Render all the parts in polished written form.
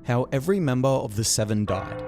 How every member of the Seven died.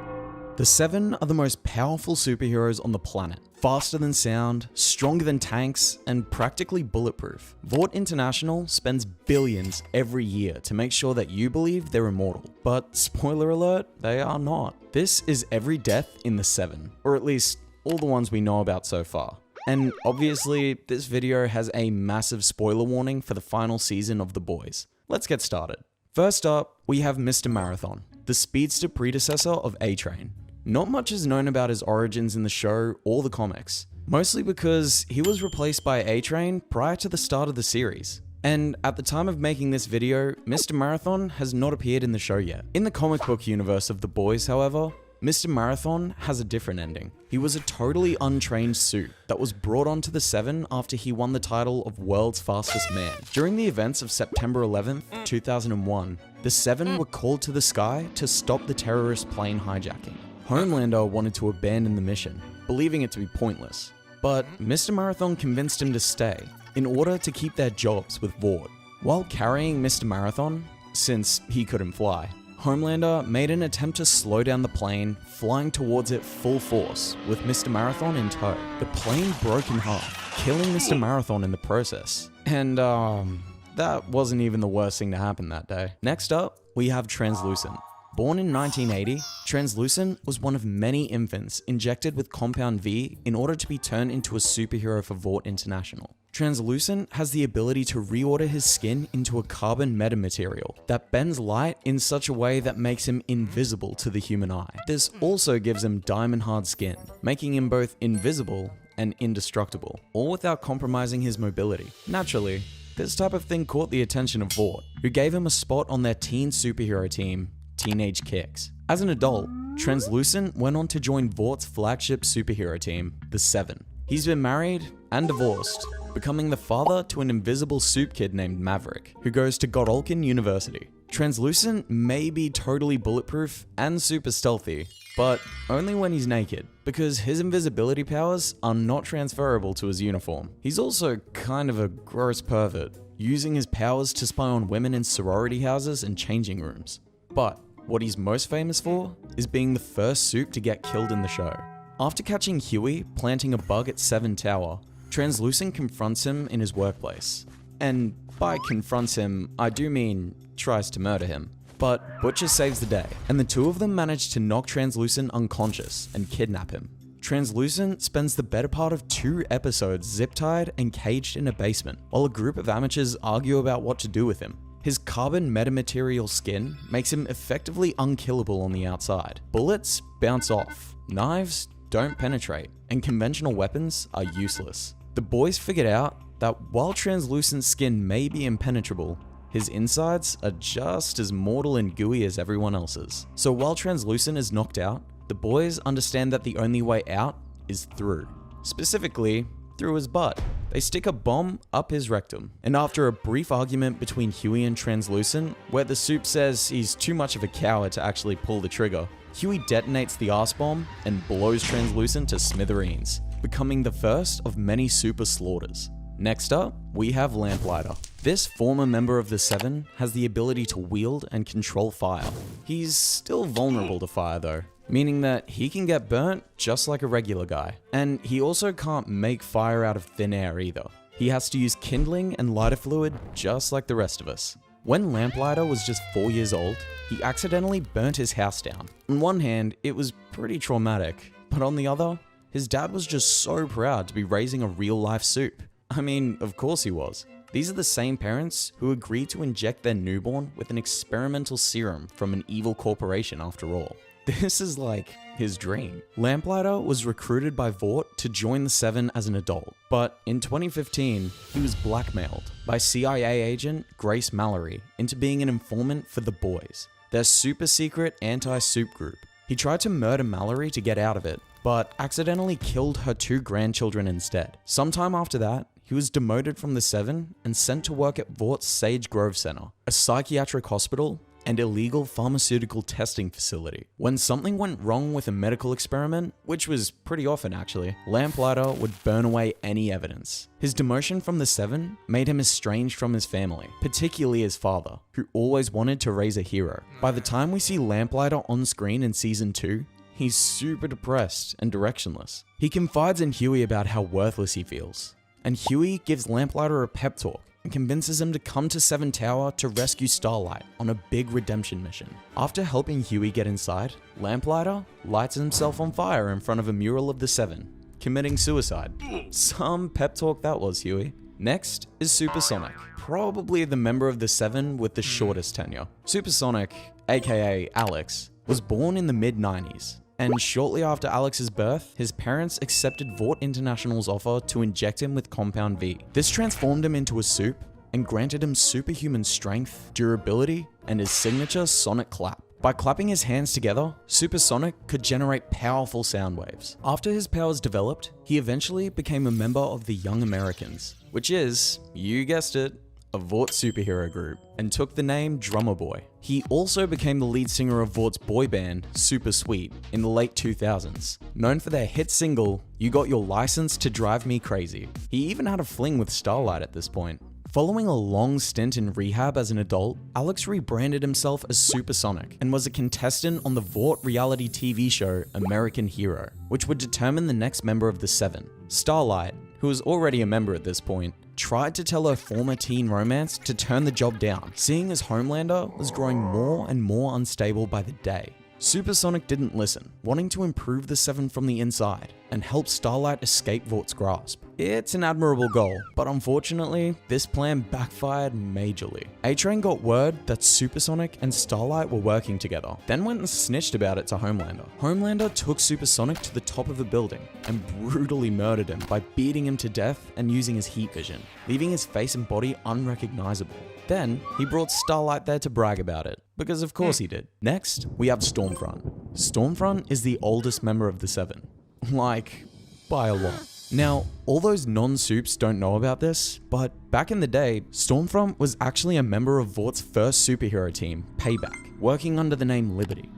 The Seven are the most powerful superheroes on the planet. Faster than sound, stronger than tanks, and practically bulletproof. Vought International spends billions every year to make sure that you believe they're immortal. But spoiler alert, they are not. This is every death in the Seven, or at least all the ones we know about so far. And obviously, this video has a massive spoiler warning for the final season of The Boys. Let's get started. First up, we have Mr. Marathon, the speedster predecessor of A-Train. Not much is known about his origins in the show or the comics, mostly because he was replaced by A-Train prior to the start of the series. And at the time of making this video, Mr. Marathon has not appeared in the show yet. In the comic book universe of The Boys, however, Mr. Marathon has a different ending. He was a totally untrained suit that was brought onto the Seven after he won the title of World's Fastest Man. During the events of September 11th, 2001, the Seven were called to the sky to stop the terrorist plane hijacking. Homelander wanted to abandon the mission, believing it to be pointless. But Mr. Marathon convinced him to stay, in order to keep their jobs with Vought. While carrying Mr. Marathon, since he couldn't fly, Homelander made an attempt to slow down the plane, flying towards it full force, with Mr. Marathon in tow. The plane broke in half, killing Mr. Marathon in the process. And that wasn't even the worst thing to happen that day. Next up, we have Translucent. Born in 1980, Translucent was one of many infants injected with Compound V in order to be turned into a superhero for Vought International. Translucent has the ability to reorder his skin into a carbon metamaterial that bends light in such a way that makes him invisible to the human eye. This also gives him diamond hard skin, making him both invisible and indestructible, all without compromising his mobility. Naturally, this type of thing caught the attention of Vought, who gave him a spot on their teen superhero team, Teenage Kicks. As an adult, Translucent went on to join Vaught's flagship superhero team, the Seven. He's been married and divorced, becoming the father to an invisible soup kid named Maverick, who goes to Godolphin University. Translucent may be totally bulletproof and super stealthy, but only when he's naked, because his invisibility powers are not transferable to his uniform. He's also kind of a gross pervert, using his powers to spy on women in sorority houses and changing rooms. But what he's most famous for is being the first soup to get killed in the show. After catching Huey planting a bug at Seven Tower, Translucent confronts him in his workplace. And by confronts him, I do mean tries to murder him. But Butcher saves the day, and the two of them manage to knock Translucent unconscious and kidnap him. Translucent spends the better part of 2 episodes zip-tied and caged in a basement, while a group of amateurs argue about what to do with him. His carbon metamaterial skin makes him effectively unkillable on the outside. Bullets bounce off, knives don't penetrate, and conventional weapons are useless. The boys figured out that while Translucent's skin may be impenetrable, his insides are just as mortal and gooey as everyone else's. So while Translucent is knocked out, the boys understand that the only way out is through. Specifically, through his butt. They stick a bomb up his rectum. And after a brief argument between Huey and Translucent, where the soup says he's too much of a coward to actually pull the trigger, Huey detonates the arse bomb and blows Translucent to smithereens, becoming the first of many super slaughters. Next up, we have Lamplighter. This former member of the Seven has the ability to wield and control fire. He's still vulnerable to fire though, meaning that he can get burnt just like a regular guy. And he also can't make fire out of thin air either. He has to use kindling and lighter fluid just like the rest of us. When Lamplighter was just 4 years old, he accidentally burnt his house down. On one hand, it was pretty traumatic, but on the other, his dad was just so proud to be raising a real-life soup. I mean, of course he was. These are the same parents who agreed to inject their newborn with an experimental serum from an evil corporation after all. This is like his dream. Lamplighter was recruited by Vought to join the Seven as an adult, but in 2015, he was blackmailed by CIA agent Grace Mallory into being an informant for the Boys, their super secret anti-soup group. He tried to murder Mallory to get out of it, but accidentally killed her 2 grandchildren instead. Sometime after that, he was demoted from the Seven and sent to work at Vaught's Sage Grove Center, a psychiatric hospital and illegal pharmaceutical testing facility. When something went wrong with a medical experiment, which was pretty often actually, Lamplighter would burn away any evidence. His demotion from the Seven made him estranged from his family, particularly his father, who always wanted to raise a hero. By the time we see Lamplighter on screen in Season 2, he's super depressed and directionless. He confides in Huey about how worthless he feels, and Huey gives Lamplighter a pep talk and convinces him to come to Seven Tower to rescue Starlight on a big redemption mission. After helping Huey get inside, Lamplighter lights himself on fire in front of a mural of the Seven, committing suicide. Some pep talk that was, Huey. Next is Supersonic, probably the member of the Seven with the shortest tenure. Supersonic, aka Alex, was born in the mid-90s. And shortly after Alex's birth, his parents accepted Vought International's offer to inject him with Compound V. This transformed him into a soup and granted him superhuman strength, durability, and his signature sonic clap. By clapping his hands together, Supersonic could generate powerful sound waves. After his powers developed, he eventually became a member of the Young Americans, which is, you guessed it, a Vought superhero group, and took the name Drummer Boy. He also became the lead singer of Vaught's boy band, Super Sweet, in the late 2000s, known for their hit single, You Got Your License to Drive Me Crazy. He even had a fling with Starlight at this point. Following a long stint in rehab as an adult, Alex rebranded himself as Supersonic and was a contestant on the Vought reality TV show American Hero, which would determine the next member of the Seven. Starlight, who was already a member at this point, tried to tell her former teen romance to turn the job down, seeing as Homelander was growing more and more unstable by the day. Supersonic didn't listen, wanting to improve the Seven from the inside and help Starlight escape Vaught's grasp. It's an admirable goal, but unfortunately, this plan backfired majorly. A-Train got word that Supersonic and Starlight were working together, then went and snitched about it to Homelander. Homelander took Supersonic to the top of a building and brutally murdered him by beating him to death and using his heat vision, leaving his face and body unrecognizable. Then, he brought Starlight there to brag about it, because of course he did. Next, we have Stormfront. Stormfront is the oldest member of the Seven. Like, by a lot. Now, all those non-soups don't know about this, but back in the day, Stormfront was actually a member of Vaught's first superhero team, Payback, working under the name Liberty.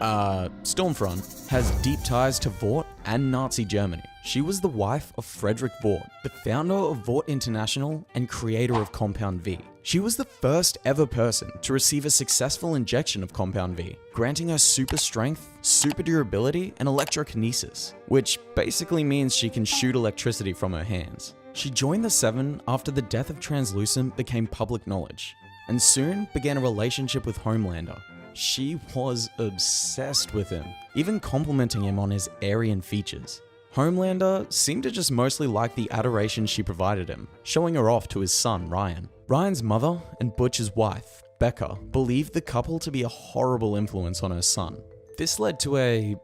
Stormfront has deep ties to Vought and Nazi Germany. She was the wife of Frederick Vought, the founder of Vought International and creator of Compound V. She was the first ever person to receive a successful injection of Compound V, granting her super strength, super durability, and electrokinesis, which basically means she can shoot electricity from her hands. She joined the Seven after the death of Translucent became public knowledge, and soon began a relationship with Homelander. She was obsessed with him, even complimenting him on his Aryan features. Homelander seemed to just mostly like the adoration she provided him, showing her off to his son, Ryan. Ryan's mother and Butch's wife, Becca, believed the couple to be a horrible influence on her son. This led to a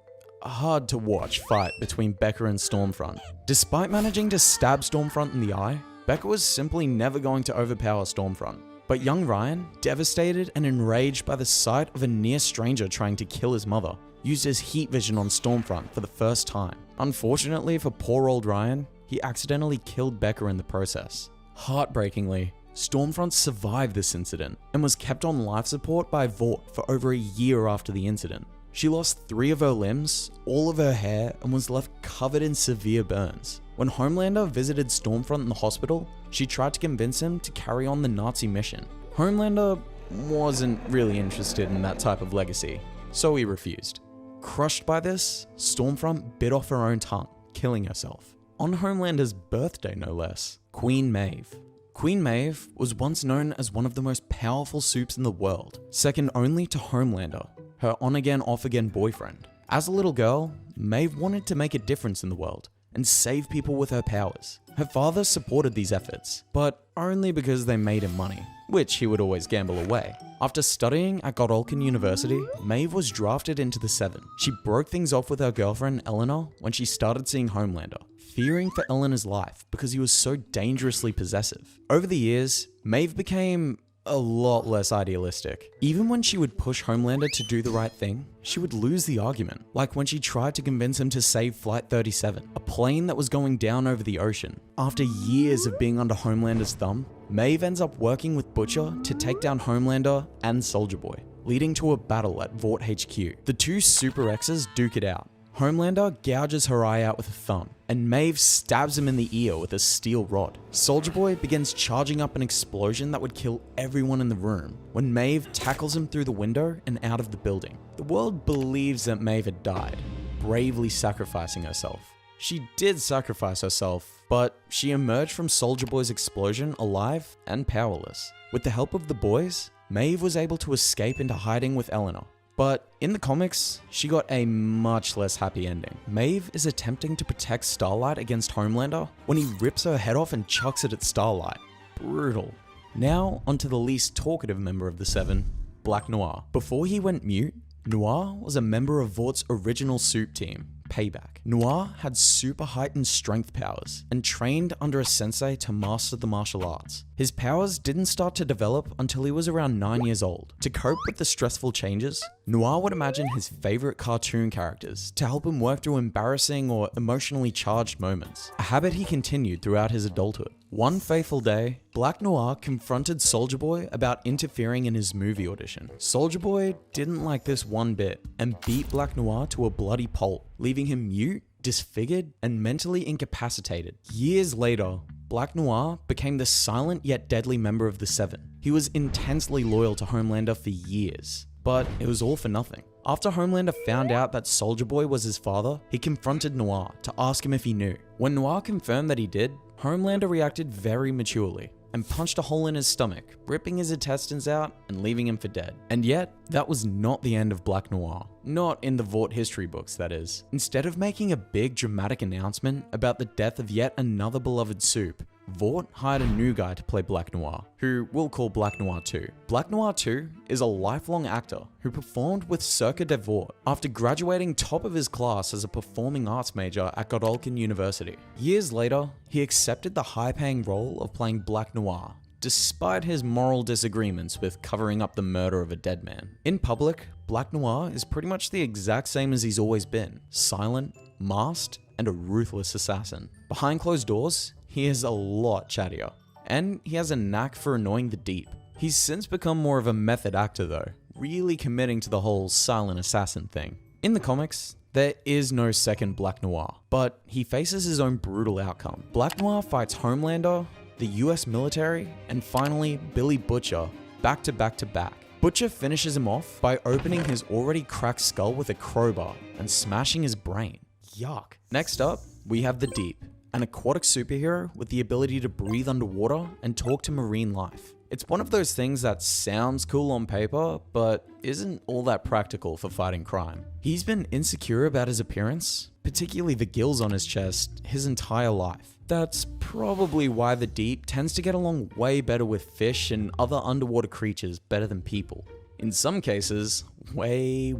hard-to-watch fight between Becca and Stormfront. Despite managing to stab Stormfront in the eye, Becca was simply never going to overpower Stormfront. But young Ryan, devastated and enraged by the sight of a near stranger trying to kill his mother, used his heat vision on Stormfront for the first time. Unfortunately for poor old Ryan, he accidentally killed Becca in the process. Heartbreakingly, Stormfront survived this incident and was kept on life support by Vought for over a year after the incident. She lost 3 of her limbs, all of her hair, and was left covered in severe burns. When Homelander visited Stormfront in the hospital, she tried to convince him to carry on the Nazi mission. Homelander wasn't really interested in that type of legacy, so he refused. Crushed by this, Stormfront bit off her own tongue, killing herself. On Homelander's birthday, no less. Queen Maeve. Queen Maeve was once known as one of the most powerful soups in the world, second only to Homelander, her on-again, off-again boyfriend. As a little girl, Maeve wanted to make a difference in the world and save people with her powers. Her father supported these efforts, but only because they made him money, which he would always gamble away. After studying at Godolphin University, Maeve was drafted into the Seven. She broke things off with her girlfriend Eleanor when she started seeing Homelander, fearing for Eleanor's life because he was so dangerously possessive. Over the years, Maeve became a lot less idealistic. Even when she would push Homelander to do the right thing, she would lose the argument, like when she tried to convince him to save Flight 37, a plane that was going down over the ocean. After years of being under Homelander's thumb, Maeve ends up working with Butcher to take down Homelander and Soldier Boy. leading to a battle at Vought HQ. The two Super X's duke it out. Homelander gouges her eye out with a thumb, and Maeve stabs him in the ear with a steel rod. Soldier Boy begins charging up an explosion that would kill everyone in the room when Maeve tackles him through the window and out of the building. The world believes that Maeve had died, bravely sacrificing herself. She did sacrifice herself, but she emerged from Soldier Boy's explosion alive and powerless. With the help of the boys, Maeve was able to escape into hiding with Eleanor. But in the comics, she got a much less happy ending. Maeve is attempting to protect Starlight against Homelander when he rips her head off and chucks it at Starlight. Brutal. Now, onto the least talkative member of the Seven, Black Noir. Before he went mute, Noir was a member of Vaught's original soup team, Payback. Noir had super heightened strength powers and trained under a sensei to master the martial arts. His powers didn't start to develop until he was around 9 years old. To cope with the stressful changes, Noir would imagine his favorite cartoon characters to help him work through embarrassing or emotionally charged moments, a habit he continued throughout his adulthood. One fateful day, Black Noir confronted Soldier Boy about interfering in his movie audition. Soldier Boy didn't like this one bit and beat Black Noir to a bloody pulp, leaving him mute, disfigured, and mentally incapacitated. Years later, Black Noir became the silent yet deadly member of the Seven. He was intensely loyal to Homelander for years, but it was all for nothing. After Homelander found out that Soldier Boy was his father, he confronted Noir to ask him if he knew. When Noir confirmed that he did, Homelander reacted very maturely and punched a hole in his stomach, ripping his intestines out and leaving him for dead. And yet, that was not the end of Black Noir. Not in the Vought history books, that is. Instead of making a big dramatic announcement about the death of yet another beloved soup, Vought hired a new guy to play Black Noir, who we'll call Black Noir 2. Black Noir 2 is a lifelong actor who performed with Cirque de Vought after graduating top of his class as a performing arts major at Godolphin University. Years later, he accepted the high-paying role of playing Black Noir, despite his moral disagreements with covering up the murder of a dead man. In public, Black Noir is pretty much the exact same as he's always been: silent, masked, and a ruthless assassin. Behind closed doors, he is a lot chattier, and he has a knack for annoying the deep. He's since become more of a method actor though, really committing to the whole silent assassin thing. In the comics, there is no second Black Noir, but he faces his own brutal outcome. Black Noir fights Homelander, the US military, and finally Billy Butcher, back to back to back. Butcher finishes him off by opening his already cracked skull with a crowbar and smashing his brain. Yuck. Next up, we have the Deep, an aquatic superhero with the ability to breathe underwater and talk to marine life. It's one of those things that sounds cool on paper, but isn't all that practical for fighting crime. He's been insecure about his appearance, particularly the gills on his chest, his entire life. That's probably why the Deep tends to get along way better with fish and other underwater creatures better than people. In some cases, way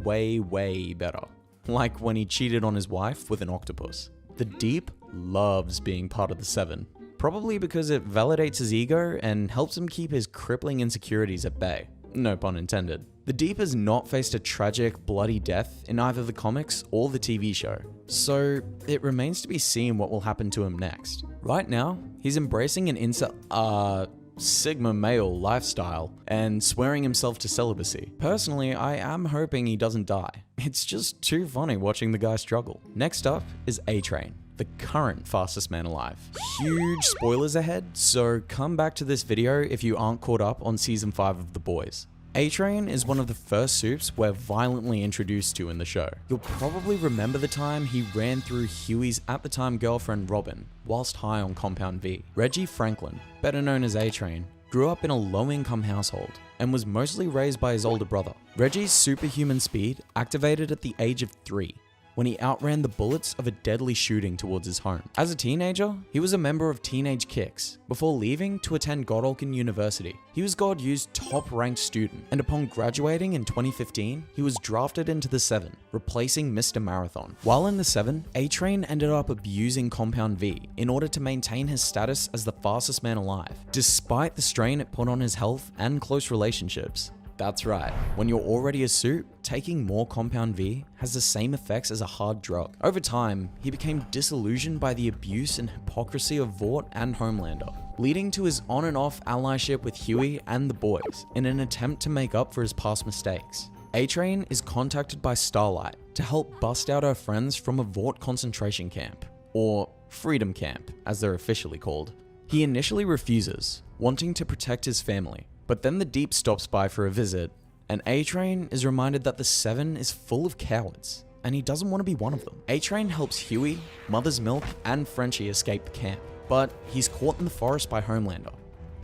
better. Like when he cheated on his wife with an octopus. The Deep loves being part of the Seven, probably because it validates his ego and helps him keep his crippling insecurities at bay. No pun intended. The Deep has not faced a tragic, bloody death in either the comics or the TV show, so it remains to be seen what will happen to him next. Right now, he's embracing an Sigma male lifestyle and swearing himself to celibacy. Personally, I am hoping he doesn't die. It's just too funny watching the guy struggle. Next up is A-Train, the current fastest man alive. Huge spoilers ahead, so come back to this video if you aren't caught up on season 5 of The Boys. A-Train is one of the first soups we're violently introduced to in the show. You'll probably remember the time he ran through Huey's at-the-time girlfriend Robin whilst high on Compound V. Reggie Franklin, better known as A-Train, grew up in a low-income household and was mostly raised by his older brother. Reggie's superhuman speed activated at the age of 3, when he outran the bullets of a deadly shooting towards his home. As a teenager, he was a member of Teenage Kicks, before leaving to attend Godolphin University. He was God's top-ranked student, and upon graduating in 2015, he was drafted into the Seven, replacing Mr. Marathon. While in the Seven, A-Train ended up abusing Compound V in order to maintain his status as the fastest man alive, despite the strain it put on his health and close relationships. That's right, when you're already a soup, taking more Compound V has the same effects as a hard drug. Over time, he became disillusioned by the abuse and hypocrisy of Vought and Homelander. leading to his on and off allyship with Huey and the boys in an attempt to make up for his past mistakes. A-Train is contacted by Starlight to help bust out her friends from a Vought concentration camp, or Freedom Camp as they're officially called. He initially refuses, wanting to protect his family, but then the Deep stops by for a visit, and A-Train is reminded that the Seven is full of cowards, and he doesn't want to be one of them. A-Train helps Huey, Mother's Milk, and Frenchie escape the camp, but he's caught in the forest by Homelander,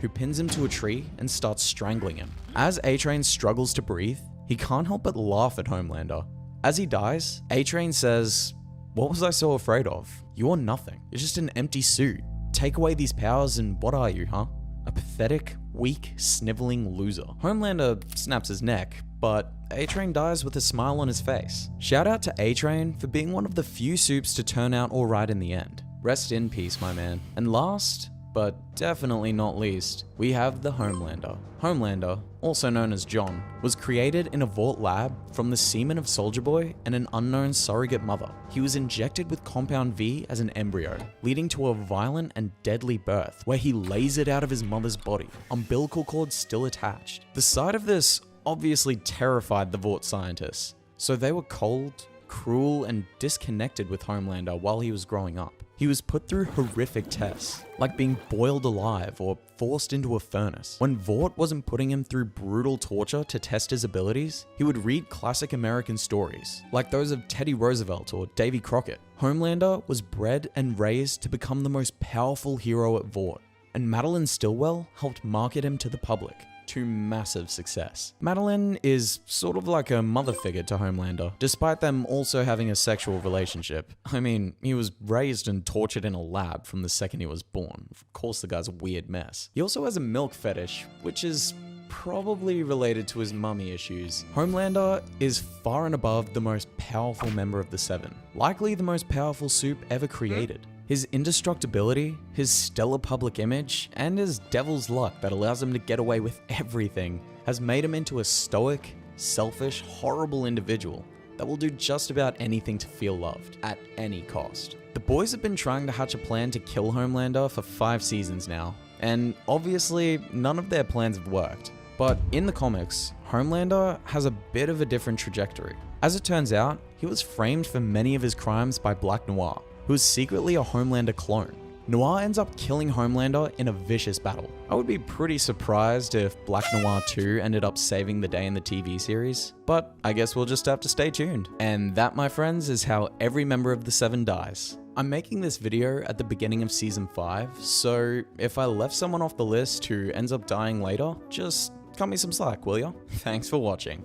who pins him to a tree and starts strangling him. As A-Train struggles to breathe, he can't help but laugh at Homelander. As he dies, A-Train says, "What was I so afraid of? You're nothing. You're just an empty suit. Take away these powers and what are you, huh? A pathetic, weak, sniveling loser." Homelander snaps his neck, but A-Train dies with a smile on his face. Shout out to A-Train for being one of the few soups to turn out alright in the end. Rest in peace, my man. And last, but definitely not least, we have the Homelander. Homelander, also known as John, was created in a Vought lab from the semen of Soldier Boy and an unknown surrogate mother. He was injected with Compound V as an embryo, leading to a violent and deadly birth where he lasered out of his mother's body, umbilical cord still attached. The sight of this obviously terrified the Vought scientists, so they were cold, cruel, and disconnected with Homelander while he was growing up. He was put through horrific tests, like being boiled alive or forced into a furnace. When Vought wasn't putting him through brutal torture to test his abilities, he would read classic American stories, like those of Teddy Roosevelt or Davy Crockett. Homelander was bred and raised to become the most powerful hero at Vought, and Madeline Stillwell helped market him to the public, to massive success. Madeline is sort of like a mother figure to Homelander, despite them also having a sexual relationship. I mean, he was raised and tortured in a lab from the second he was born. Of course the guy's a weird mess. He also has a milk fetish, which is probably related to his mummy issues. Homelander is far and above the most powerful member of the Seven, likely the most powerful soup ever created. His indestructibility, his stellar public image, and his devil's luck that allows him to get away with everything has made him into a stoic, selfish, horrible individual that will do just about anything to feel loved, at any cost. The boys have been trying to hatch a plan to kill Homelander for 5 seasons now, and obviously none of their plans have worked. But in the comics, Homelander has a bit of a different trajectory. As it turns out, he was framed for many of his crimes by Black Noir, who is secretly a Homelander clone. Noir ends up killing Homelander in a vicious battle. I would be pretty surprised if Black Noir 2 ended up saving the day in the TV series, but I guess we'll just have to stay tuned. And that, my friends, is how every member of the Seven dies. I'm making this video at the beginning of Season 5, so if I left someone off the list who ends up dying later, just cut me some slack, will ya? Thanks for watching.